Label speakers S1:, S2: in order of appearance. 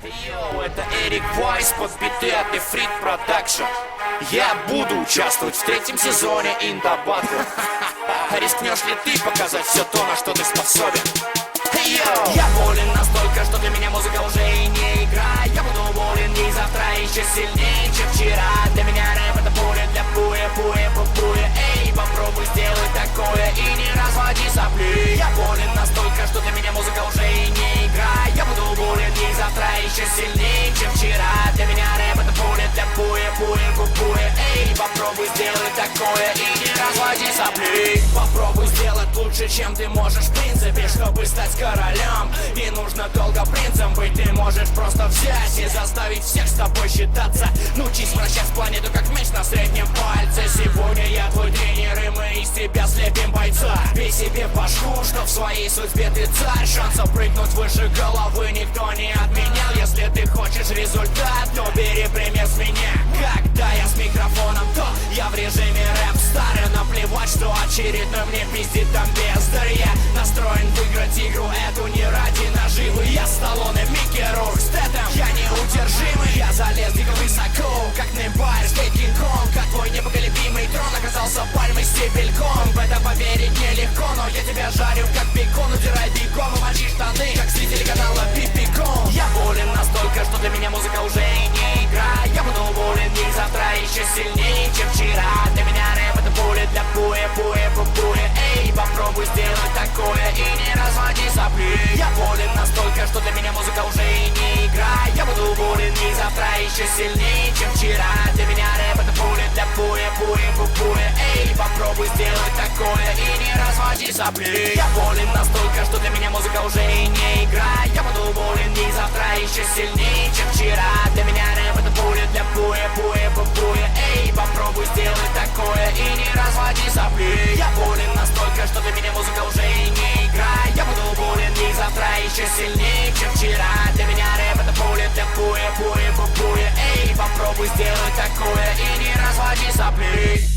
S1: Йоу, это Эрик Вайс под биты от Нефрит Продакшн. Я буду участвовать в третьем сезоне In The Battle. Рискнешь ли ты показать все то, на что ты способен? Йоу! Я болен настолько, что для меня музыка уже и не игра. Я буду болен и завтра еще сильнее, чем вчера. Для меня рэп это пуля для пуя. Эй, попробуй сделать такое и не разводи сопли. Я болен настолько, что для меня музыка уже и не игра. Я буду болен и завтра еще сильнее, чем вчера. Для меня рэп это пуля для пуя. Эй, попробуй сделать такое и не разводи сопли. Попробуй сделать лучше, чем ты можешь в принципе. Чтобы стать королем, не нужно долго принцем быть. Ты можешь просто взять и заставить всех с тобой считаться. Научись вращать планету как мяч на среднем пальце. Сегодня я твой тренер, и мы из тебя слепим бойца. Бей себе башку, что в своей судьбе ты царь. Шансов прыгнуть выше головы никто не отменял. Если ты хочешь результат, то бери пример с меня. Когда я с микрофоном, то я в режиме рэп-стар. И наплевать, что очередной мне пиздит там бездарь. Я настроен выиграть игру эту не ради наживы. Я Сталлоне, Микки Рурк, Стэтэм, я неудержимый. Я залез дико высоко, как Неймбайр, Скейт Кинг-Конг. Как твой непоколебимый трон оказался пальмой стебельком. В это поверить нелегко, но я тебя жарю как бекон. Удирай бегом и мочи штаны, как с телеканала Пипикон. Я болен настолько, что для меня музыка уже и не игра. Я буду болен и завтра еще сильнее, чем вчера. Для меня рэп это пуля для пуя. Эй, попробуй сделать такое и не разводи сопли. Я болен настолько, что для меня музыка уже и не игра. Я буду болен и завтра еще сильнее, чем вчера. Для меня рэп это пуля для пуя. Эй, попробуй сделать такое и не разводи сопли. Я болен настолько, что для меня музыка уже и не игра. Я буду болен и завтра еще сильнее, чем вчера. Для меня рэп это пуля для пуя. Эй, попробуй сделать такое и не разводи сопли. Я болен настолько, что для меня музыка уже и не игра. Я буду болен и завтра еще сильнее, чем вчера. Для меня рэп это пуля для пуя. Эй, попробуй сделать такое и не разводи сопли.